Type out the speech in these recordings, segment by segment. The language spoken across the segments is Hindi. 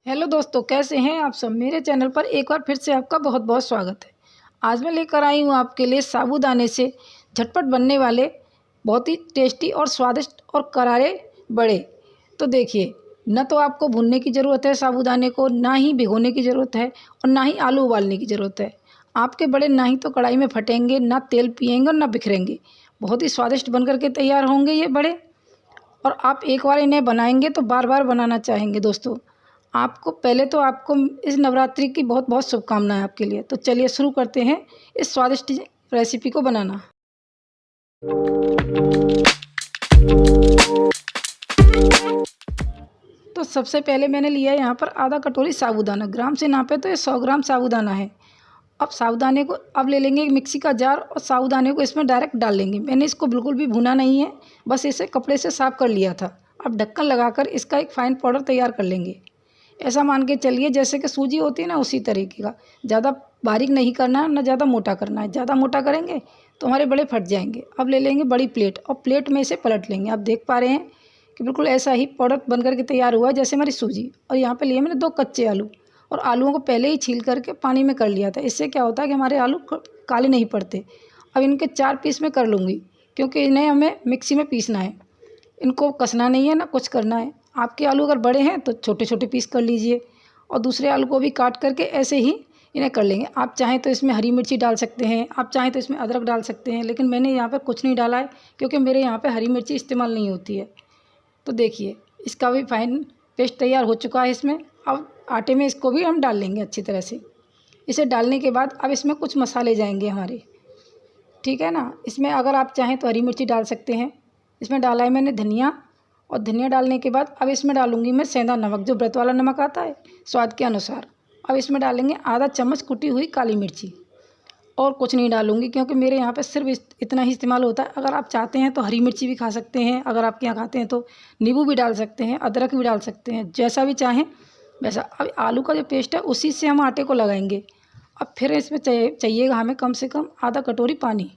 हेलो दोस्तों, कैसे हैं आप सब। मेरे चैनल पर एक बार फिर से आपका बहुत बहुत स्वागत है। आज मैं लेकर आई हूँ आपके लिए साबूदाने से झटपट बनने वाले बहुत ही टेस्टी और स्वादिष्ट और करारे बड़े। तो देखिए, न तो आपको भूनने की ज़रूरत है साबूदाने को, ना ही भिगोने की ज़रूरत है और ना ही आलू उबालने की ज़रूरत है। आपके बड़े ना ही तो कढ़ाई में फटेंगे, ना तेल पिएंगे और ना बिखरेंगे। बहुत ही स्वादिष्ट बन करके तैयार होंगे ये बड़े। और आप एक बार इन्हें बनाएंगे तो बार बार बनाना चाहेंगे। दोस्तों, आपको इस नवरात्रि की बहुत बहुत शुभकामनाएं आपके लिए। तो चलिए शुरू करते हैं इस स्वादिष्ट रेसिपी को बनाना। तो सबसे पहले मैंने लिया है यहाँ पर आधा कटोरी साबूदाना। ग्राम से नापे तो ये 100 ग्राम साबूदाना है। अब साबूदाने को अब ले लेंगे एक मिक्सी का जार और साबूदाने को इसमें डायरेक्ट डाल लेंगे। मैंने इसको बिल्कुल भी भुना नहीं है, बस इसे कपड़े से साफ़ कर लिया था। अब ढक्कन लगाकर इसका एक फ़ाइन पाउडर तैयार कर लेंगे। ऐसा मान के चलिए जैसे कि सूजी होती है ना, उसी तरीके का। ज़्यादा बारीक नहीं करना है, ना ज़्यादा मोटा करना है। ज़्यादा मोटा करेंगे तो हमारे बड़े फट जाएंगे। अब ले लेंगे बड़ी प्लेट और प्लेट में इसे पलट लेंगे। आप देख पा रहे हैं कि बिल्कुल ऐसा ही पाउडर बन करके तैयार हुआ है जैसे हमारी सूजी। और यहाँ पे लिए मैंने 2 कच्चे आलू और आलूओं को पहले ही छील करके पानी में कर लिया था। इससे क्या होता है कि हमारे आलू काले नहीं पड़ते। अब इनके 4 पीस में कर लूँगी, क्योंकि इन्हें हमें मिक्सी में पीसना है। इनको कसना नहीं है ना कुछ करना है। आपके आलू अगर बड़े हैं तो छोटे छोटे पीस कर लीजिए और दूसरे आलू को भी काट करके ऐसे ही इन्हें कर लेंगे। आप चाहें तो इसमें हरी मिर्ची डाल सकते हैं, आप चाहें तो इसमें अदरक डाल सकते हैं, लेकिन मैंने यहाँ पर कुछ नहीं डाला है क्योंकि मेरे यहाँ पे हरी मिर्ची इस्तेमाल नहीं होती है। तो देखिए, इसका भी फाइन पेस्ट तैयार हो चुका है इसमें। अब आटे में इसको भी हम डाल लेंगे अच्छी तरह से। इसे डालने के बाद अब इसमें कुछ मसाले जाएंगे हमारे, ठीक है ना। इसमें अगर आप चाहें तो हरी मिर्ची डाल सकते हैं। इसमें डाला है मैंने धनिया, और धनिया डालने के बाद अब इसमें डालूंगी मैं सेंधा नमक, जो व्रत वाला नमक आता है, स्वाद के अनुसार। अब इसमें डालेंगे आधा चम्मच कुटी हुई काली मिर्ची, और कुछ नहीं डालूंगी क्योंकि मेरे यहाँ पे सिर्फ इतना ही इस्तेमाल होता है। अगर आप चाहते हैं तो हरी मिर्ची भी खा सकते हैं, अगर आपके यहाँ खाते हैं तो नींबू भी डाल सकते हैं, अदरक भी डाल सकते हैं, जैसा भी चाहें वैसा। अब आलू का जो पेस्ट है उसी से हम आटे को लगाएंगे। अब फिर इसमें चाहिएगा हमें कम से कम आधा कटोरी पानी।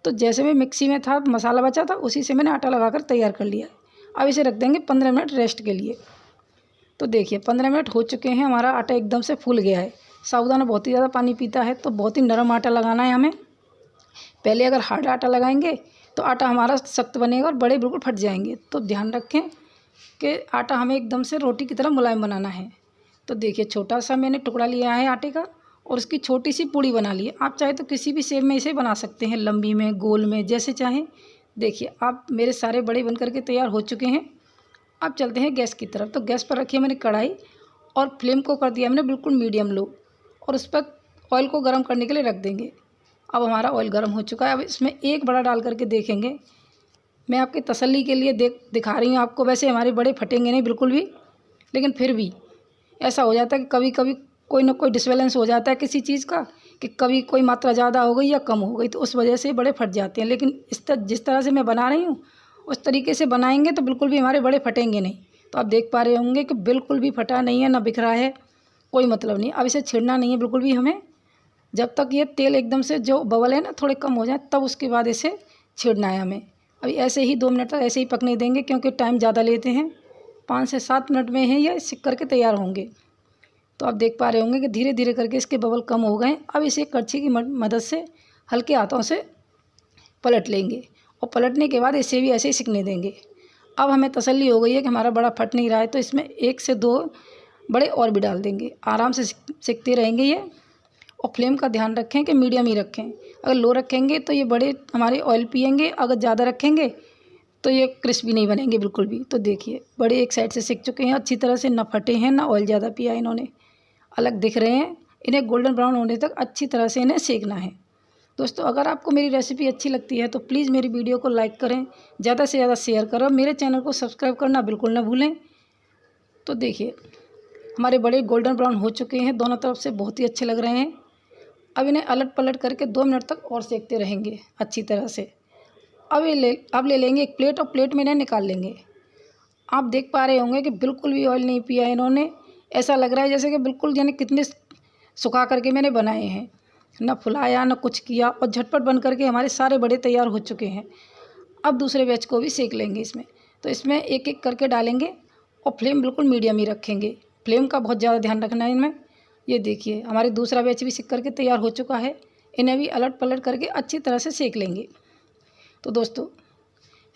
तो जैसे में मिक्सी में था मसाला बचा था, उसी से मैंने आटा लगाकर तैयार कर लिया। अब इसे रख देंगे 15 मिनट रेस्ट के लिए। तो देखिए 15 मिनट हो चुके हैं, हमारा आटा एकदम से फूल गया है। साबूदाना बहुत ही ज़्यादा पानी पीता है, तो बहुत ही नरम आटा लगाना है हमें। पहले अगर हार्ड आटा लगाएंगे तो आटा हमारा सख्त बनेगा और बड़े बिल्कुल फट जाएंगे। तो ध्यान रखें कि आटा हमें एकदम से रोटी की तरह मुलायम बनाना है। तो देखिए, छोटा सा मैंने टुकड़ा लिया है आटे का और उसकी छोटी सी पूड़ी बना ली है। आप चाहे तो किसी भी शेप में इसे बना सकते हैं, लंबी में, गोल में, जैसे चाहें। देखिए, आप मेरे सारे बड़े बन करके तैयार हो चुके हैं। अब चलते हैं गैस की तरफ। तो गैस पर रखी है मैंने कढ़ाई और फ्लेम को कर दिया मैंने बिल्कुल मीडियम लो, और उस पर ऑयल को गर्म करने के लिए रख देंगे। अब हमारा ऑयल गर्म हो चुका है। अब इसमें एक बड़ा डाल करके देखेंगे। मैं आपकी तसल्ली के लिए दिखा रही हूँ आपको। वैसे हमारे बड़े फटेंगे नहीं बिल्कुल भी, लेकिन फिर भी ऐसा हो जाता है कि कभी कभी कोई ना कोई डिसबैलेंस हो जाता है किसी चीज़ का, कि कभी कोई मात्रा ज़्यादा हो गई या कम हो गई, तो उस वजह से बड़े फट जाते हैं। लेकिन जिस तरह से मैं बना रही हूँ उस तरीके से बनाएंगे तो बिल्कुल भी हमारे बड़े फटेंगे नहीं। तो आप देख पा रहे होंगे कि बिल्कुल भी फटा नहीं है, ना बिखरा है, कोई मतलब नहीं। अब इसे छिड़ना नहीं है बिल्कुल भी हमें। जब तक ये तेल एकदम से जो बबल है ना थोड़े कम हो जाए, तब उसके बाद इसे छिड़ना है हमें। अभी ऐसे ही 2 मिनट तक ऐसे ही पकने देंगे, क्योंकि टाइम ज़्यादा लेते हैं। 5 से 7 मिनट में है ये सिक करके तैयार होंगे। तो आप देख पा रहे होंगे कि धीरे धीरे करके इसके बबल कम हो गए। अब इसे कड़छी की मदद से हल्के हाथों से पलट लेंगे, और पलटने के बाद इसे भी ऐसे ही सिकने देंगे। अब हमें तसल्ली हो गई है कि हमारा बड़ा फट नहीं रहा है, तो इसमें 1 से 2 बड़े और भी डाल देंगे। आराम से सिकते रहेंगे ये, और फ्लेम का ध्यान रखें कि मीडियम ही रखें। अगर लो रखेंगे तो ये बड़े हमारे ऑयल पिएंगे, अगर ज़्यादा रखेंगे तो ये क्रिस्पी नहीं बनेंगे बिल्कुल भी। तो देखिए, बड़े एक साइड से सिक चुके हैं अच्छी तरह से, ना फटे हैं ना ऑयल ज़्यादा पिया है इन्होंने, अलग दिख रहे हैं। इन्हें गोल्डन ब्राउन होने तक अच्छी तरह से इन्हें सेकना है। दोस्तों, अगर आपको मेरी रेसिपी अच्छी लगती है तो प्लीज़ मेरी वीडियो को लाइक करें, ज़्यादा से ज़्यादा शेयर करें, मेरे चैनल को सब्सक्राइब करना बिल्कुल ना भूलें। तो देखिए, हमारे बड़े गोल्डन ब्राउन हो चुके हैं, दोनों तरफ से बहुत ही अच्छे लग रहे हैं। अब इन्हें अलट पलट करके 2 मिनट तक और सेकते रहेंगे अच्छी तरह से। अब ले लेंगे एक प्लेट, और प्लेट में इन्हें निकाल लेंगे। आप देख पा रहे होंगे कि बिल्कुल भी ऑयल नहीं पिया इन्होंने। ऐसा लग रहा है जैसे कि बिल्कुल यानी कितने सुखा करके मैंने बनाए हैं, ना फुलाया ना कुछ किया, और झटपट बन करके हमारे सारे बड़े तैयार हो चुके हैं। अब दूसरे बैच को भी सेक लेंगे इसमें। तो इसमें एक एक करके डालेंगे और फ्लेम बिल्कुल मीडियम ही रखेंगे। फ्लेम का बहुत ज़्यादा ध्यान रखना है इनमें। ये देखिए हमारे दूसरा बैच भी सिक करके तैयार हो चुका है। इन्हें भी अलट पलट करके अच्छी तरह से सेक लेंगे। तो दोस्तों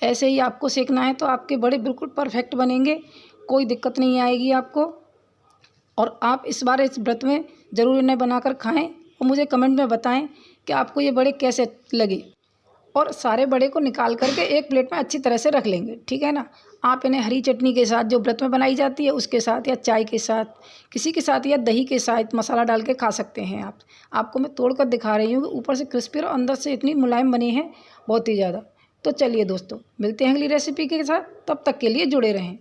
ऐसे ही आपको सेकना है तो आपके बड़े बिल्कुल परफेक्ट बनेंगे, कोई दिक्कत नहीं आएगी आपको। और आप इस बार इस व्रत में ज़रूर इन्हें बनाकर खाएं और मुझे कमेंट में बताएं कि आपको ये बड़े कैसे लगे। और सारे बड़े को निकाल करके एक प्लेट में अच्छी तरह से रख लेंगे, ठीक है ना। आप इन्हें हरी चटनी के साथ जो व्रत में बनाई जाती है उसके साथ, या चाय के साथ, किसी के साथ, या दही के साथ मसाला डाल के खा सकते हैं आप। आपको मैं तोड़ कर दिखा रही हूँ कि ऊपर से क्रिस्पी और अंदर से इतनी मुलायम बनी है, बहुत ही ज़्यादा। तो चलिए दोस्तों मिलते हैं अगली रेसिपी के साथ, तब तक के लिए जुड़े रहें।